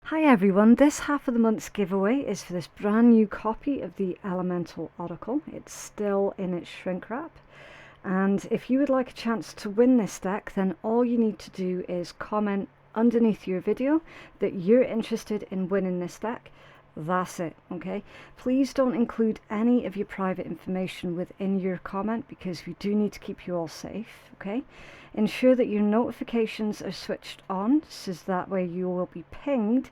Hi everyone, this half of the month's giveaway is for this brand new copy of the Elemental Oracle. It's still in its shrink wrap, and if you would like a chance to win this deck, then all you need to do is comment underneath your video that you're interested in winning this deck. That's it, okay? Please don't include any of your private information within your comment because we do need to keep you all safe, okay? Ensure that your notifications are switched on so that way you will be pinged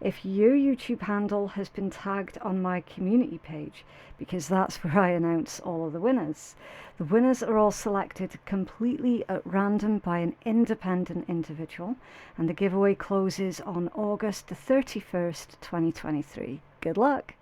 if your YouTube handle has been tagged on my community page, because that's where I announce all of the winners. The winners are all selected completely at random by an independent individual, and the giveaway closes on August the 31st, 2023. Good luck!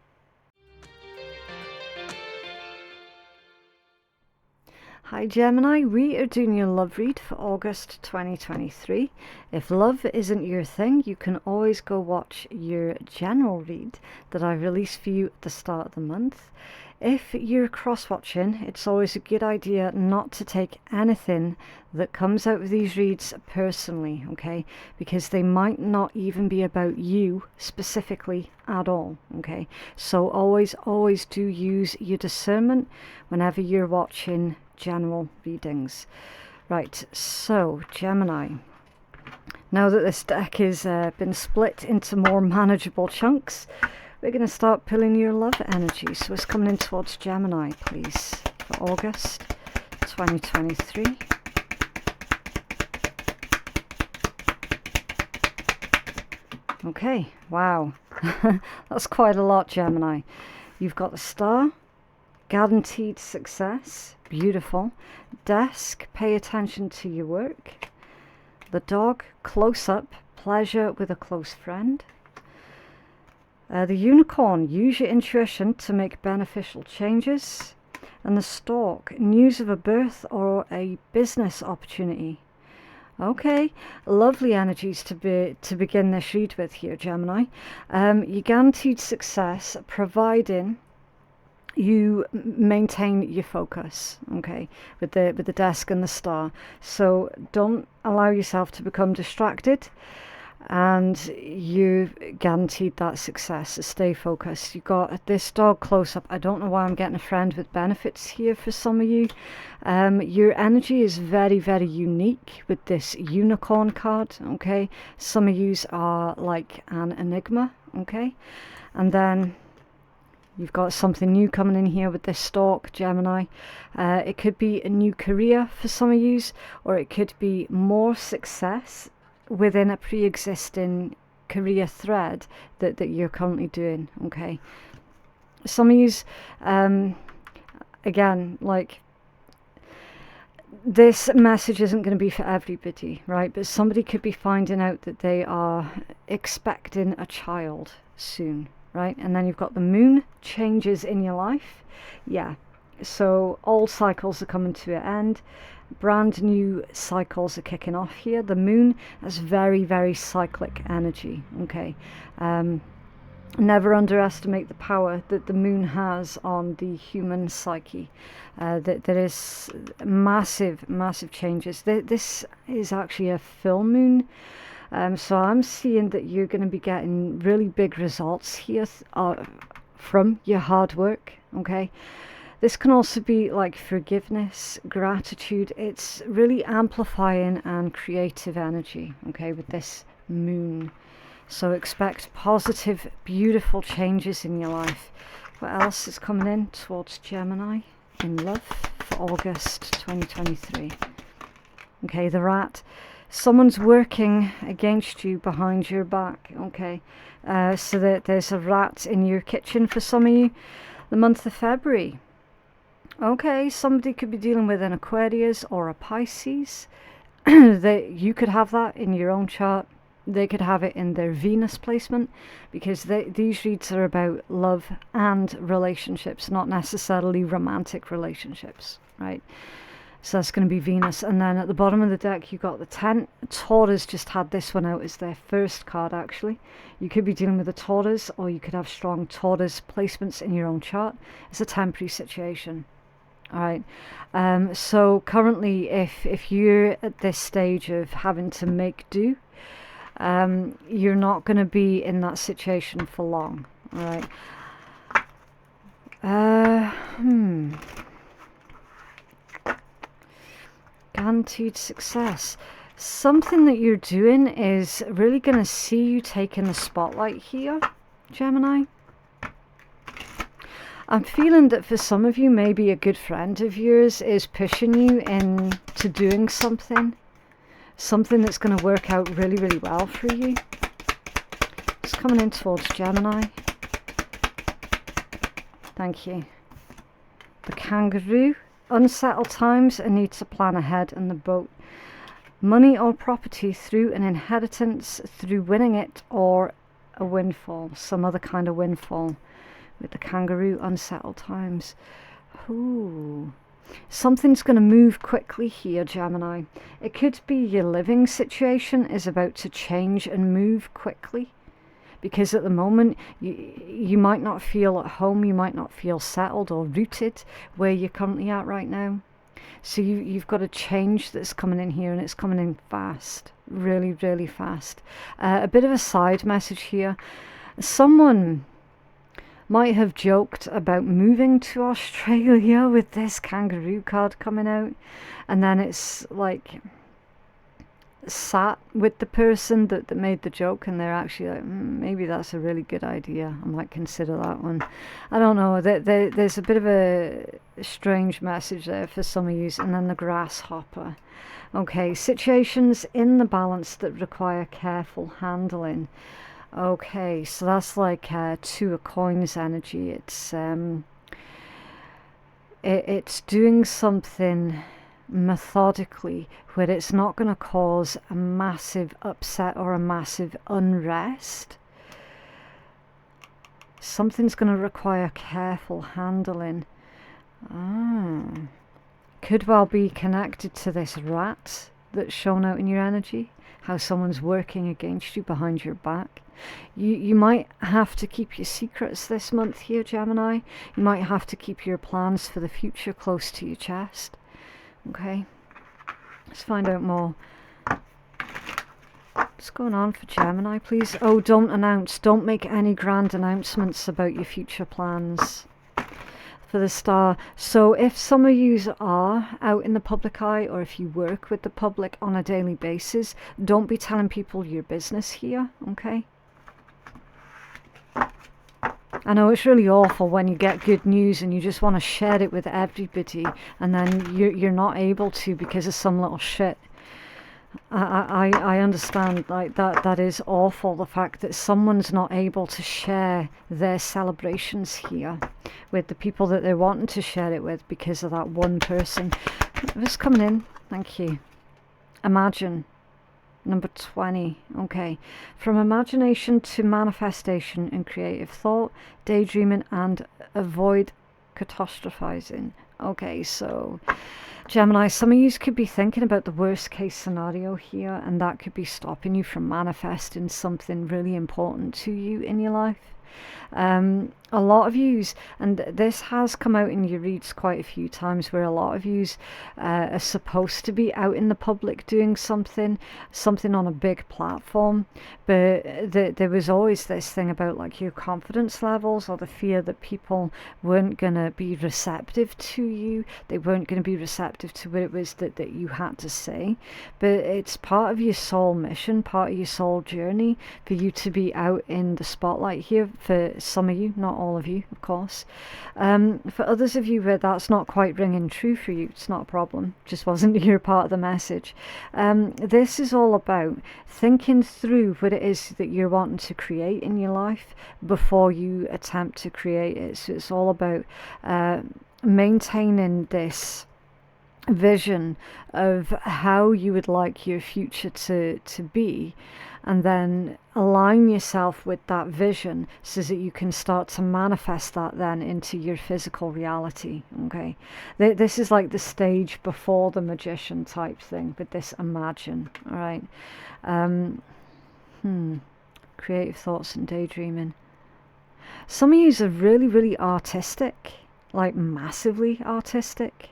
Hi Gemini, we are doing your love read for August 2023. If love isn't your thing, you can always go watch your general read that I release for you at the start of the month. If you're cross-watching, it's always a good idea not to take anything that comes out of these reads personally, okay? Because they might not even be about you specifically at all, okay? So always do use your discernment whenever you're watching general readings. Right, so Gemini, now that this deck has been split into more manageable chunks, we're going to start pulling your love energy. So it's coming in towards Gemini, please, for August 2023. Okay, wow, that's quite a lot, Gemini. You've got the Star, guaranteed success, beautiful. Desk, pay attention to your work. The Dog, close up, pleasure with a close friend. The Unicorn, use your intuition to make beneficial changes. And the Stork, news of a birth or a business opportunity. Okay, lovely energies to begin this read with here, Gemini. You guaranteed success, providing you maintain your focus, okay, with the Desk and the Star. So don't allow yourself to become distracted, and you guaranteed that success. So stay focused. You got this Dog close up. I don't know why I'm getting a friend with benefits here for some of you. Your energy is very unique with this Unicorn card, okay? Some of yous are like an enigma, okay? And then you've got something new coming in here with this Stork, Gemini. It could be a new career for some of yous, or it could be more success within a pre-existing career thread that you're currently doing, okay? Some of yous, again, like, this message isn't going to be for everybody, right? But somebody could be finding out that they are expecting a child soon, right? And then you've got the Moon, changes in your life. Yeah, so old cycles are coming to an end, brand new cycles are kicking off here. The Moon has very cyclic energy, okay? Never underestimate the power that the Moon has on the human psyche. There is massive changes. This is actually a full moon. So I'm seeing that you're going to be getting really big results here from your hard work, okay? This can also be like forgiveness, gratitude. It's really amplifying and creative energy, okay, with this Moon. So expect positive, beautiful changes in your life. What else is coming in towards Gemini in love for August 2023? Okay, the Rat. Someone's working against you behind your back, okay? So that there's a rat in your kitchen for some of you. The month of February. Okay, somebody could be dealing with an Aquarius or a Pisces. You could have that in your own chart. They could have it in their Venus placement, because these reads are about love and relationships, not necessarily romantic relationships, right? So that's going to be Venus. And then at the bottom of the deck, you've got the Tent. Taurus just had this one out as their first card, actually. You could be dealing with a Taurus, or you could have strong Taurus placements in your own chart. It's a temporary situation. All right. So currently, if you're at this stage of having to make do, you're not going to be in that situation for long. All right. Guaranteed success. Something that you're doing is really going to see you taking the spotlight here, Gemini. I'm feeling that for some of you, maybe a good friend of yours is pushing you into doing something that's going to work out really, really well for you. It's coming in towards Gemini. Thank you. The kangaroo. Unsettled times, a need to plan ahead, and the boat. Money or property through an inheritance, through winning it, or a windfall, some other kind of windfall. With the kangaroo, unsettled times. Ooh. Something's going to move quickly here, Gemini. It could be your living situation is about to change and move quickly. Because at the moment, you might not feel at home, you might not feel settled or rooted where you're currently at right now. So you've got a change that's coming in here, and it's coming in fast. Really, really fast. A bit of a side message here. Someone might have joked about moving to Australia with this kangaroo card coming out, and then it's like sat with the person that made the joke, and they're actually like, maybe that's a really good idea, I might consider that one. I don't know, there's a bit of a strange message there for some of you. And then the grasshopper. Okay, situations in the balance that require careful handling. Okay, so that's like two of coins energy. It's doing something methodically where it's not going to cause a massive upset or a massive unrest. Something's going to require careful handling. Could well be connected to this rat that's shown out in your energy, how someone's working against you behind your back. You might have to keep your secrets this month here, Gemini. You might have to keep your plans for the future close to your chest. Okay, let's find out more. What's going on for Gemini, please? Oh, don't announce. Don't make any grand announcements about your future plans. For the star. So if some of you are out in the public eye, or if you work with the public on a daily basis, don't be telling people your business here, okay? I know it's really awful when you get good news and you just want to share it with everybody, and then you're not able to because of some little shit. I understand, like that is awful, the fact that someone's not able to share their celebrations here with the people that they're wanting to share it with because of that one person. It's coming in, thank you. Imagine. Number 20. Okay. From imagination to manifestation and creative thought, daydreaming, and avoid catastrophizing. Okay, so Gemini, some of you could be thinking about the worst case scenario here, and that could be stopping you from manifesting something really important to you in your life. A lot of yous, and this has come out in your reads quite a few times, where a lot of yous are supposed to be out in the public doing something on a big platform, but there was always this thing about like your confidence levels, or the fear that people weren't going to be receptive to you, they weren't going to be receptive to what it was that you had to say. But it's part of your soul mission, part of your soul journey, for you to be out in the spotlight here. For some of you, not all of you, of course. For others of you where that's not quite ringing true for you, it's not a problem, just wasn't your part of the message. This is all about thinking through what it is that you're wanting to create in your life before you attempt to create it. So it's all about maintaining this vision of how you would like your future to be, and then align yourself with that vision so that you can start to manifest that then into your physical reality. Okay, this is like the stage before the magician type thing, but this imagine. All right. Creative thoughts and daydreaming. Some of you are really, really artistic, like massively artistic.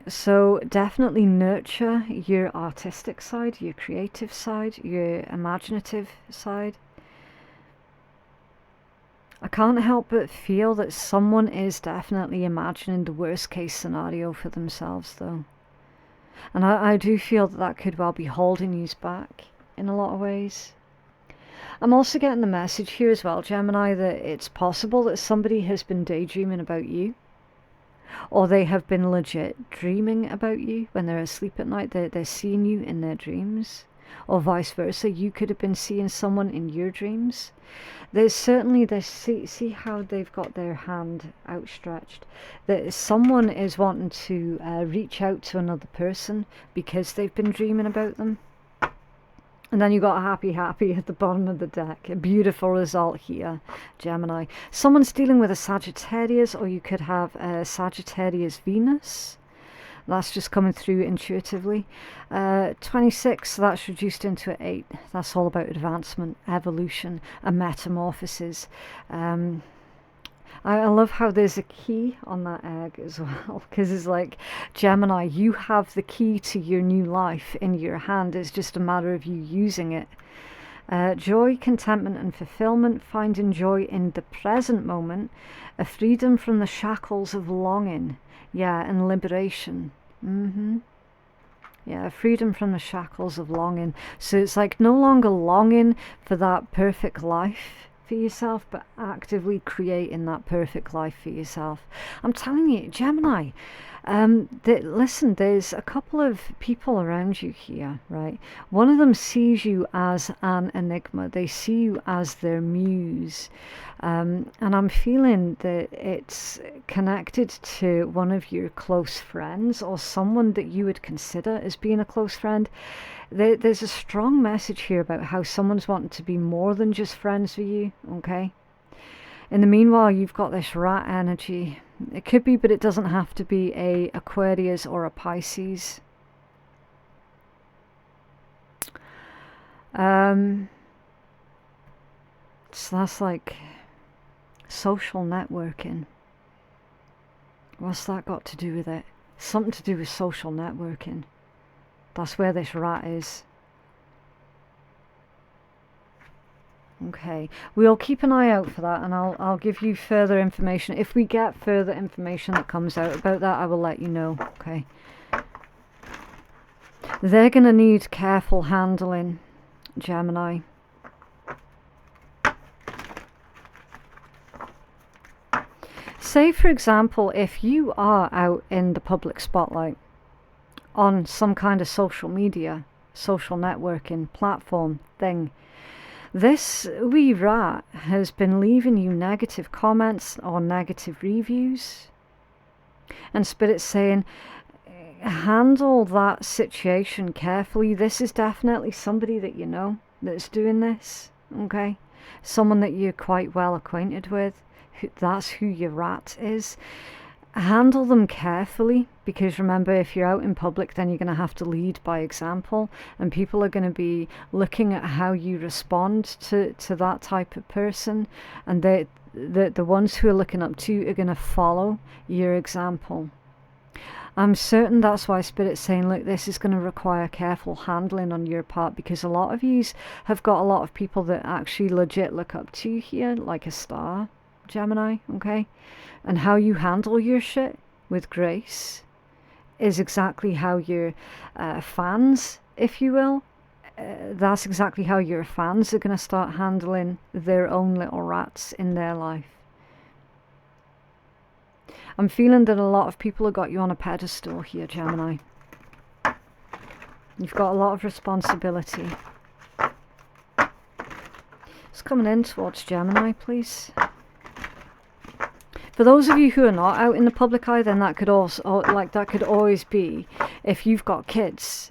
So definitely nurture your artistic side, your creative side, your imaginative side. I can't help but feel that someone is definitely imagining the worst case scenario for themselves though. And I do feel that that could well be holding you back in a lot of ways. I'm also getting the message here as well, Gemini, that it's possible that somebody has been daydreaming about you. Or they have been legit dreaming about you when they're asleep at night. They're seeing you in their dreams. Or vice versa, you could have been seeing someone in your dreams. There's certainly this, see how they've got their hand outstretched. That someone is wanting to reach out to another person because they've been dreaming about them. And then you got happy at the bottom of the deck. A beautiful result here, Gemini. Someone's dealing with a Sagittarius, or you could have a Sagittarius Venus. That's just coming through intuitively. 26, that's reduced into an 8. That's all about advancement, evolution, and metamorphosis. I love how there's a key on that egg as well, because it's like, Gemini, you have the key to your new life in your hand. It's just a matter of you using it. Joy, contentment, and fulfillment, finding joy in the present moment, a freedom from the shackles of longing, yeah, and liberation. Yeah, freedom from the shackles of longing. So it's like no longer longing for that perfect life for yourself, but actively creating that perfect life for yourself. I'm telling you, Gemini, listen, there's a couple of people around you here, right? One of them sees you as an enigma. They see you as their muse. And I'm feeling that it's connected to one of your close friends or someone that you would consider as being a close friend. There's a strong message here about how someone's wanting to be more than just friends with you, okay? In the meanwhile, you've got this rat energy. It could be, but it doesn't have to be a Aquarius or a Pisces. So that's like social networking. What's that got to do with it? Something to do with social networking. That's where this rat is. Okay, we'll keep an eye out for that, and I'll give you further information. If we get further information that comes out about that, I will let you know, okay? They're going to need careful handling, Gemini. Say, for example, if you are out in the public spotlight on some kind of social media, social networking platform thing, this wee rat has been leaving you negative comments or negative reviews. And Spirit's saying, handle that situation carefully. This is definitely somebody that you know that's doing this, okay? Someone that you're quite well acquainted with. That's who your rat is. Handle them carefully, because remember, if you're out in public, then you're going to have to lead by example, and people are going to be looking at how you respond to that type of person, and the ones who are looking up to you are going to follow your example. I'm certain that's why Spirit's saying, look, this is going to require careful handling on your part, because a lot of yous have got a lot of people that actually legit look up to you here, like a star, Gemini, okay? And how you handle your shit with grace is exactly how your fans, if you will, that's exactly how your fans are going to start handling their own little rats in their life. I'm feeling that a lot of people have got you on a pedestal here, Gemini. You've got a lot of responsibility. It's coming in towards Gemini, please. For those of you who are not out in the public eye, then that could also, that could always be, if you've got kids,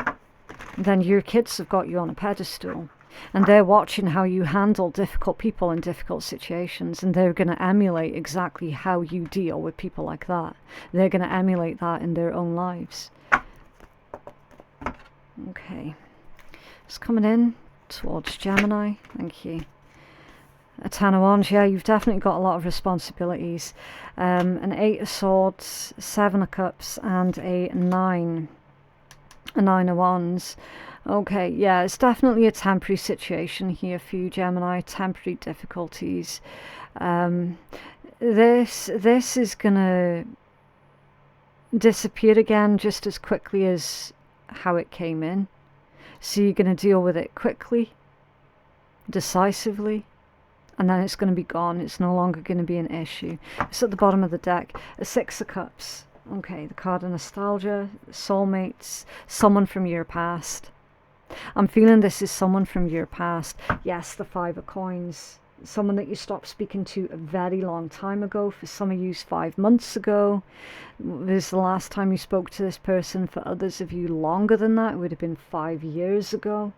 then your kids have got you on a pedestal, and they're watching how you handle difficult people in difficult situations, and they're going to emulate exactly how you deal with people like that. They're going to emulate that in their own lives. Okay, it's coming in towards Gemini. Thank you. A Ten of Wands, yeah, you've definitely got a lot of responsibilities. An Eight of Swords, Seven of Cups, and a Nine of Wands. Okay, yeah, it's definitely a temporary situation here for you, Gemini. Temporary difficulties. This is gonna disappear again just as quickly as how it came in. So you're gonna deal with it quickly, decisively, and then it's going to be gone. It's no longer going to be an issue. It's at the bottom of the deck. A Six of Cups. Okay, the card of nostalgia, soulmates, someone from your past. I'm feeling this is someone from your past. Yes, the Five of Coins. Someone that you stopped speaking to a very long time ago. For some of you, 5 months ago. This is the last time you spoke to this person. For others of you, longer than that. It would have been 5 years ago.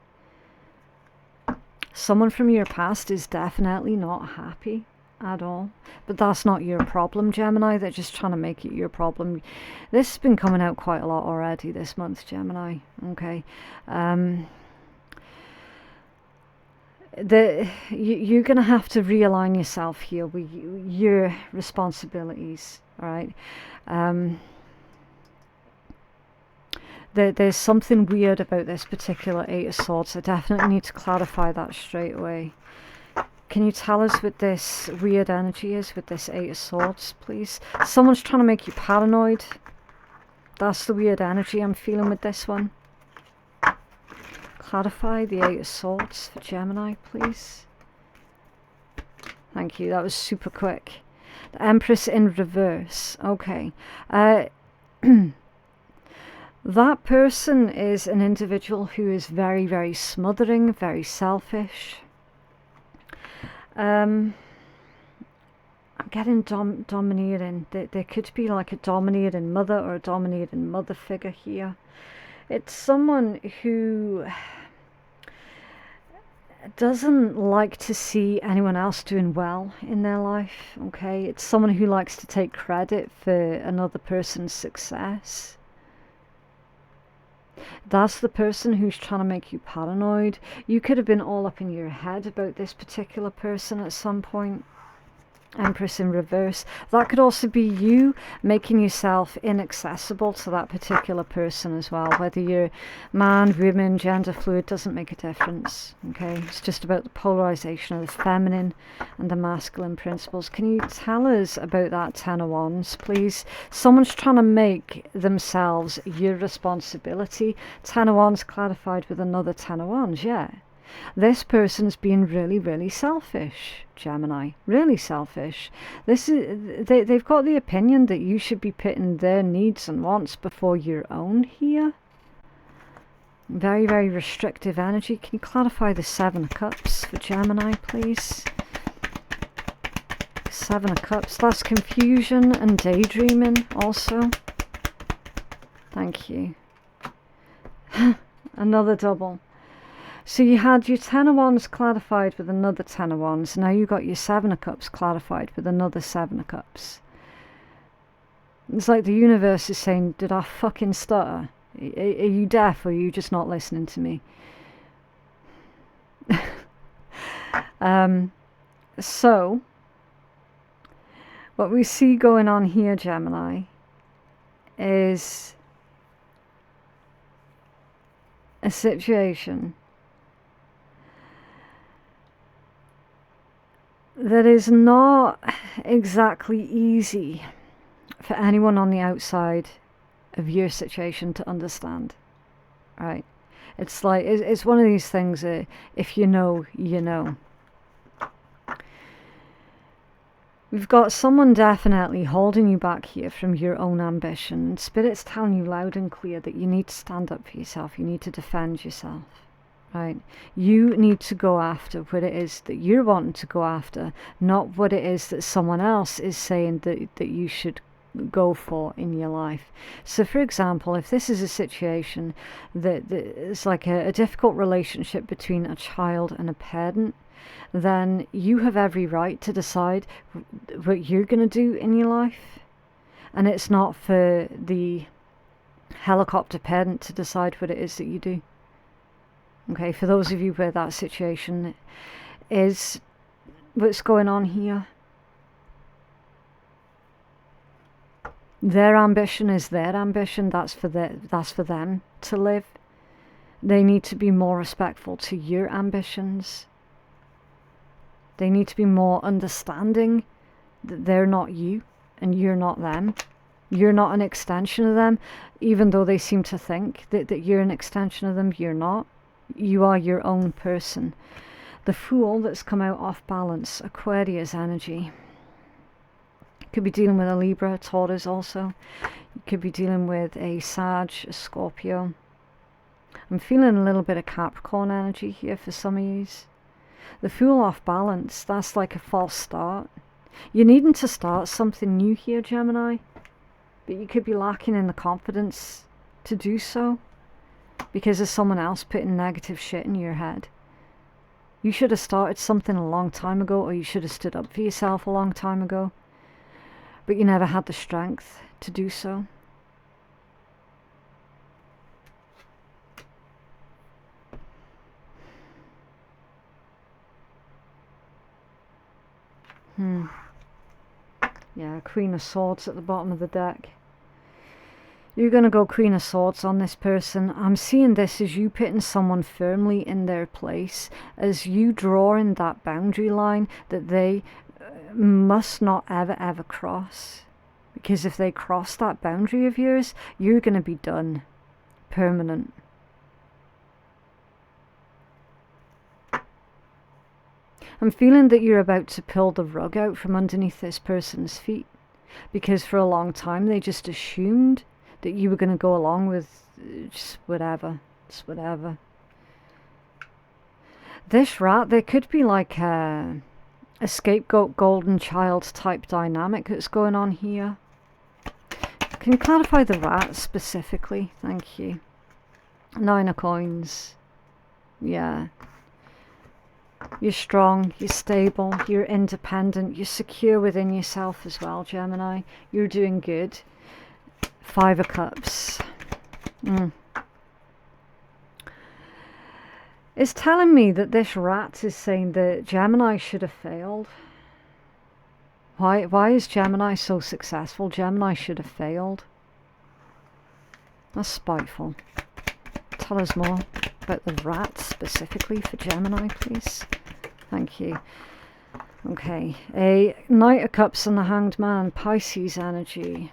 Someone from your past is definitely not happy at all. But that's not your problem, Gemini. They're just trying to make it your problem. This has been coming out quite a lot already this month, Gemini. Okay. You're going to have to realign yourself here with your responsibilities, all right? There's something weird about this particular Eight of Swords. I definitely need to clarify that straight away. Can you tell us what this weird energy is with this Eight of Swords, please? Someone's trying to make you paranoid. That's the weird energy I'm feeling with this one. Clarify the Eight of Swords for Gemini, please. Thank you. That was super quick. The Empress in reverse. Okay. That person is an individual who is very, very smothering, very selfish. I'm getting domineering. There could be like a domineering mother or a domineering mother figure here. It's someone who doesn't like to see anyone else doing well in their life, okay? It's someone who likes to take credit for another person's success. That's the person who's trying to make you paranoid. You could have been all up in your head about this particular person at some point. Empress in reverse. That could also be you making yourself inaccessible to that particular person as well. Whether you're man, woman, gender fluid, doesn't make a difference. Okay, it's just about the polarization of the feminine and the masculine principles. Can you tell us about that Ten of Wands, please? Someone's trying to make themselves your responsibility. Ten of Wands clarified with another Ten of Wands, yeah. This person's being really, really selfish, Gemini. Really selfish. They've got the opinion that you should be putting their needs and wants before your own here. Very, very restrictive energy. Can you clarify the Seven of Cups for Gemini, please? Seven of Cups. That's confusion and daydreaming also. Thank you. Another double. So you had your Ten of Wands clarified with another Ten of Wands. Now you got your Seven of Cups clarified with another Seven of Cups. It's like the universe is saying, did I fucking stutter? Are you deaf or are you just not listening to me? So, what we see going on here, Gemini, is a situation that is not exactly easy for anyone on the outside of your situation to understand, right? It's like, it's one of these things that if you know, you know. We've got someone definitely holding you back here from your own ambition. And Spirit's telling you loud and clear that you need to stand up for yourself. You need to defend yourself. Right, you need to go after what it is that you're wanting to go after, not what it is that someone else is saying that you should go for in your life. So for example, if this is a situation that is like a difficult relationship between a child and a parent, then you have every right to decide what you're going to do in your life. And it's not for the helicopter parent to decide what it is that you do. Okay, for those of you where that situation is, what's going on here. Their ambition is their ambition. That's for them to live. They need to be more respectful to your ambitions. They need to be more understanding that they're not you and you're not them. You're not an extension of them, even though they seem to think that you're an extension of them. You're not. You are your own person. The Fool that's come out off balance, Aquarius energy. Could be dealing with a Libra, Taurus also. You could be dealing with a Sag, a Scorpio. I'm feeling a little bit of Capricorn energy here for some of yous. The Fool off balance, that's like a false start. You're needing to start something new here, Gemini. But you could be lacking in the confidence to do so. Because there's someone else putting negative shit in your head. You should have started something a long time ago, or you should have stood up for yourself a long time ago. But you never had the strength to do so. Yeah, Queen of Swords at the bottom of the deck. You're going to go Queen of Swords on this person. I'm seeing this as you putting someone firmly in their place, as you drawing that boundary line that they must not ever cross. Because if they cross that boundary of yours, you're going to be done. Permanent. I'm feeling that you're about to pull the rug out from underneath this person's feet. Because for a long time they just assumed that you were going to go along with just whatever. Just whatever. This rat, there could be like a scapegoat golden child type dynamic that's going on here. Can you clarify the rat specifically? Thank you. 9 of coins. Yeah. You're strong, you're stable, you're independent, you're secure within yourself as well, Gemini. You're doing good. 5 of Cups. It's telling me that this rat is saying that Gemini should have failed. Why is Gemini so successful? Gemini should have failed. That's spiteful. Tell us more about the rat specifically for Gemini, please. Thank you. Okay, a Knight of Cups and the Hanged Man, Pisces energy.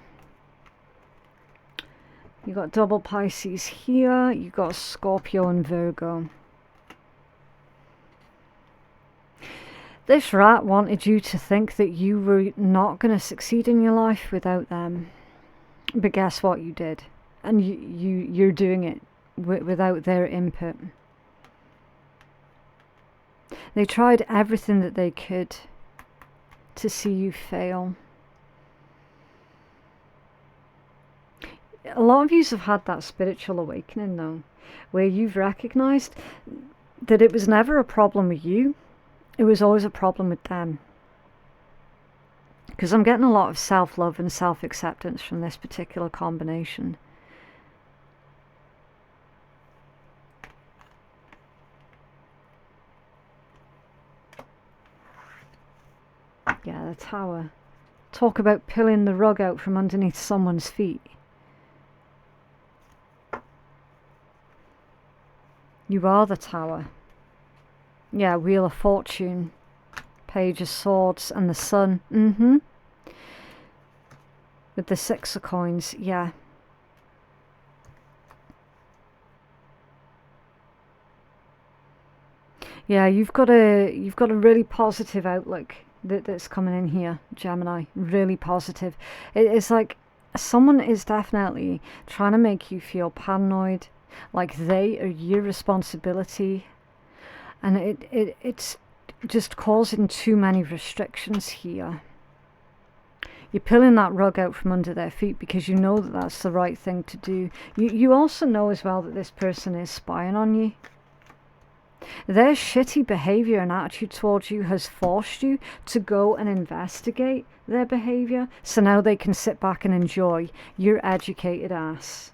You got double Pisces here. You got Scorpio and Virgo. This rat wanted you to think that you were not going to succeed in your life without them. But guess what? You did. And you're doing it without their input. They tried everything that they could to see you fail. A lot of you have had that spiritual awakening though, where you've recognized that it was never a problem with you, it was always a problem with them. Because I'm getting a lot of self-love and self-acceptance from this particular combination. Yeah, the Tower. Talk about pulling the rug out from underneath someone's feet. You are the Tower. Yeah, Wheel of Fortune. Page of Swords and the Sun. With the 6 of Coins, yeah. Yeah, you've got a really positive outlook that's coming in here, Gemini. Really positive. It's like someone is definitely trying to make you feel paranoid, like they are your responsibility, and it's just causing too many restrictions here. You're pulling that rug out from under their feet because you know that that's the right thing to do. You also know as well that this person is spying on you. Their shitty behaviour and attitude towards you has forced you to go and investigate their behaviour, so now they can sit back and enjoy your educated ass.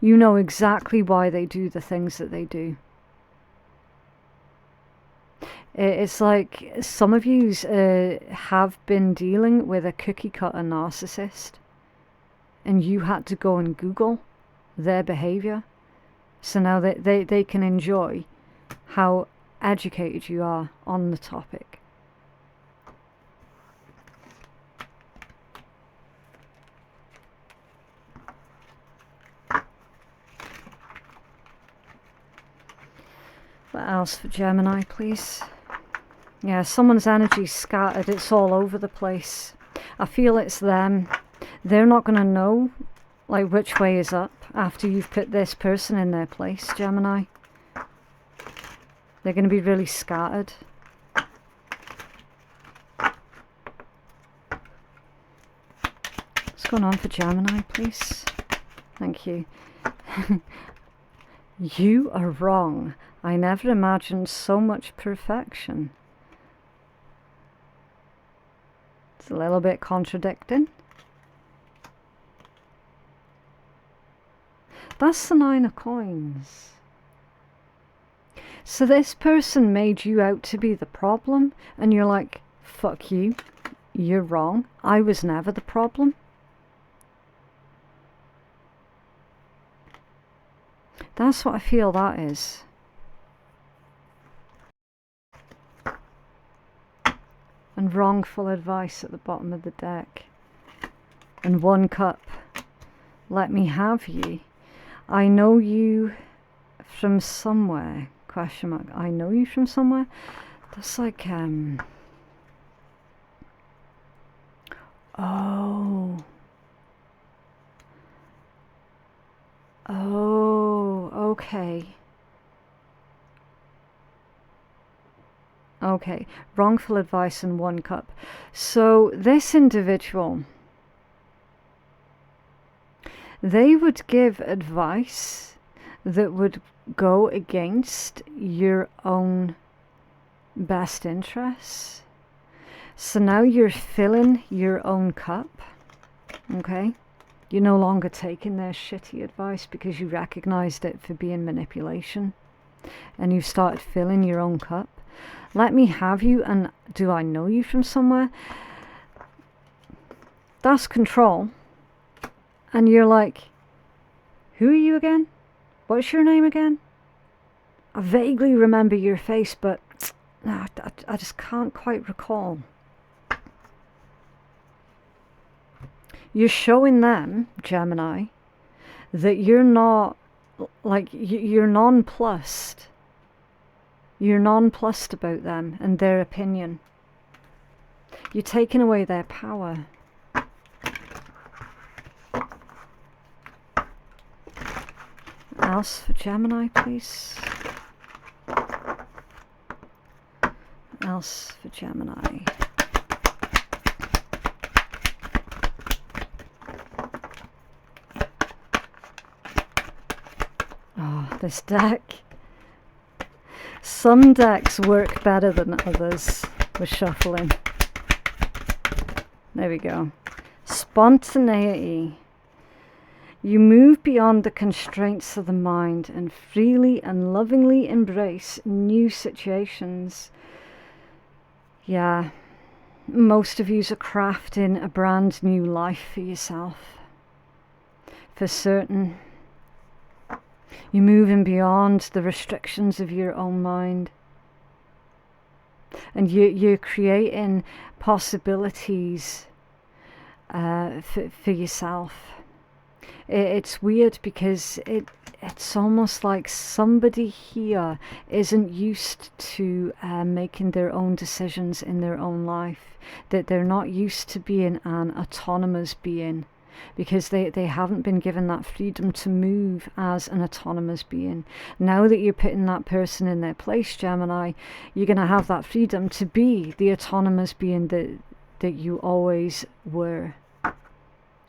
You know exactly why they do the things that they do. It's like some of you have been dealing with a cookie cutter narcissist, and you had to go and Google their behavior. So now they can enjoy how educated you are on the topic. What else for Gemini, please? Yeah, someone's energy's scattered. It's all over the place. I feel it's them. They're not going to know, like, which way is up after you've put this person in their place, Gemini. They're going to be really scattered. What's going on for Gemini, please? Thank you. You are wrong. I never imagined so much perfection. It's a little bit contradicting. That's the 9 of Coins. So this person made you out to be the problem, and you're like, fuck you, you're wrong. I was never the problem. That's what I feel that is. And wrongful advice at the bottom of the deck. And 1 cup. Let me have you. I know you from somewhere. Question mark. I know you from somewhere. That's like oh, okay. Okay, wrongful advice and 1 cup. So this individual, they would give advice that would go against your own best interests. So now you're filling your own cup, okay? You're no longer taking their shitty advice because you recognized it for being manipulation, and you've started filling your own cup. Let me have you, and do I know you from somewhere? That's control. And you're like, who are you again? What's your name again? I vaguely remember your face, but I just can't quite recall. You're showing them, Gemini, that you're not, like, you're nonplussed. You're nonplussed about them and their opinion. You're taking away their power. Else for Gemini, please. Else for Gemini. Oh, this deck. Some decks work better than others with shuffling. There we go. Spontaneity. You move beyond the constraints of the mind and freely and lovingly embrace new situations. Yeah, most of yous are crafting a brand new life for yourself. For certain. You're moving beyond the restrictions of your own mind. And you're creating possibilities for yourself. It's weird because it's almost like somebody here isn't used to making their own decisions in their own life. That they're not used to being an autonomous being. Because they haven't been given that freedom to move as an autonomous being. Now that you're putting that person in their place, Gemini, you're going to have that freedom to be the autonomous being that you always were.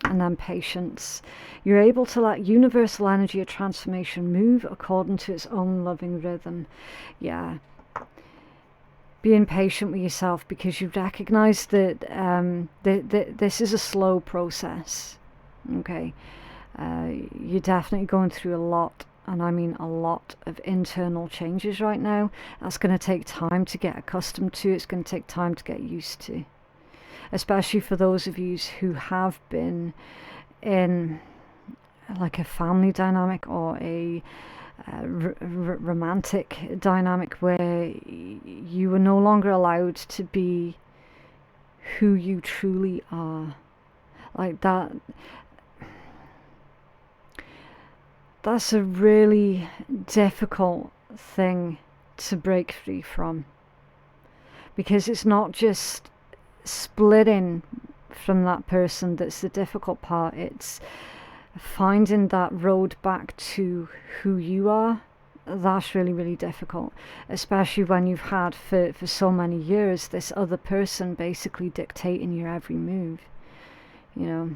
And then patience. You're able to let universal energy of transformation move according to its own loving rhythm. Yeah. Being patient with yourself because you recognize that this is a slow process. Okay. You're definitely going through a lot, and I mean a lot of internal changes right now. That's going to take time to get accustomed to. It's going to take time to get used to, especially for those of you who have been in like a family dynamic or a romantic dynamic where you were no longer allowed to be who you truly are. Like that's a really difficult thing to break free from, because it's not just splitting from that person that's the difficult part. It's finding that road back to who you are. That's really, really difficult, especially when you've had for so many years this other person basically dictating your every move. You know,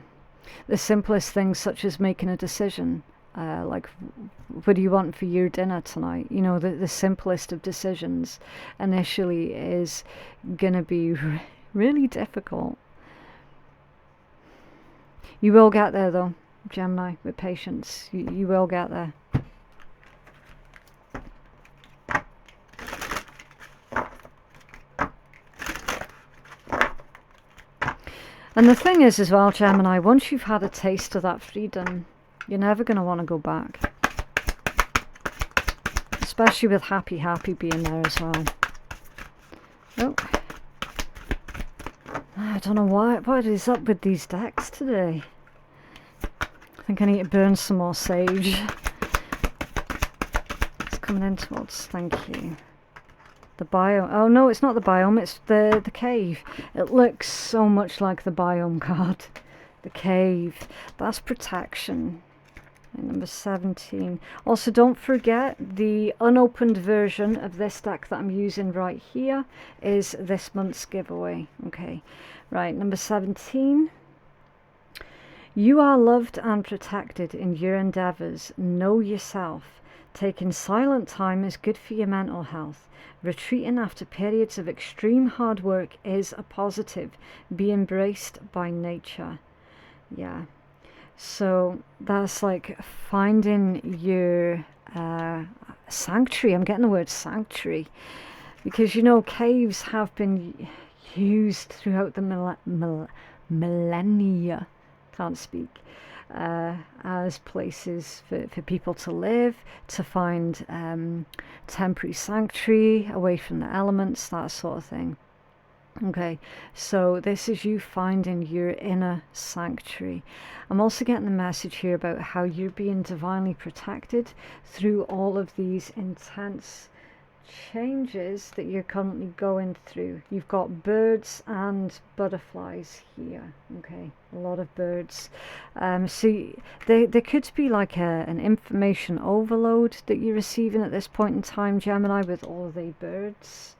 the simplest things such as making a decision, like what do you want for your dinner tonight? You know, the simplest of decisions initially is gonna be really difficult. You will get there though, Gemini, with patience. You will get there. And the thing is as well, Gemini, once you've had a taste of that freedom, you're never going to want to go back. Especially with happy being there as well. Oh. I don't know what is up with these decks today. I think I need to burn some more sage. It's coming in towards, thank you. The biome. Oh no, it's not the biome, it's the cave. It looks so much like the biome card. The cave. That's protection. And number 17. Also, don't forget the unopened version of this deck that I'm using right here is this month's giveaway. Okay, right, number 17. You are loved and protected in your endeavors. Know yourself. Taking silent time is good for your mental health. Retreating after periods of extreme hard work is a positive. Be embraced by nature. Yeah. So that's like finding your sanctuary. I'm getting the word sanctuary. Because, you know, caves have been used throughout the millennia. Can't speak. As places for people to live, to find temporary sanctuary away from the elements, that sort of thing. Okay, so this is you finding your inner sanctuary. I'm also getting the message here about how you're being divinely protected through all of these intense changes that you're currently going through. You've got birds and butterflies here. Okay, a lot of birds. So there could be like an information overload that you're receiving at this point in time, Gemini, with all the birds.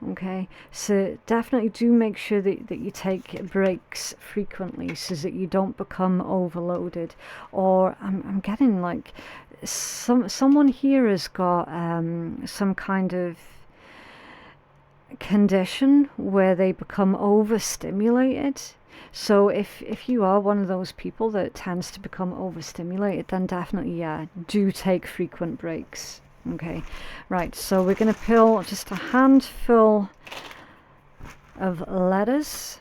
Okay, so definitely do make sure that you take breaks frequently so that you don't become overloaded. Or I'm getting like someone here has got some kind of condition where they become overstimulated. So if you are one of those people that tends to become overstimulated, then definitely, yeah, do take frequent breaks. Okay, right, so we're going to pull just a handful of letters,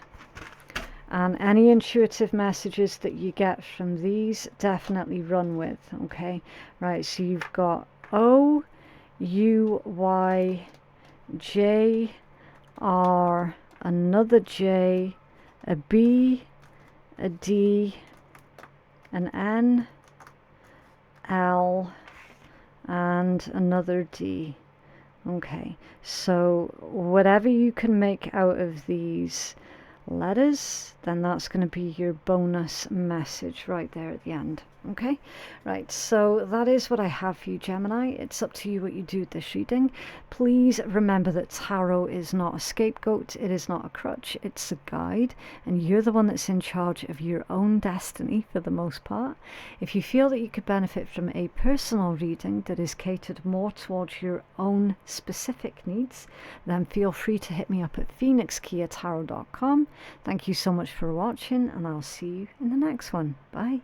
and any intuitive messages that you get from these, definitely run with. Okay, right, so you've got O, U, Y, J, R, another J, a B, a D, an N, L, and another D. Okay, so whatever you can make out of these letters, then that's going to be your bonus message right there at the end. Okay, right, so that is what I have for you, Gemini. It's up to you what you do with this reading. Please remember that tarot is not a scapegoat, it is not a crutch, it's a guide, and you're the one that's in charge of your own destiny for the most part. If you feel that you could benefit from a personal reading that is catered more towards your own specific needs, then feel free to hit me up at phoenixkeiatarot.com. Thank you so much for watching, and I'll see you in the next one. Bye.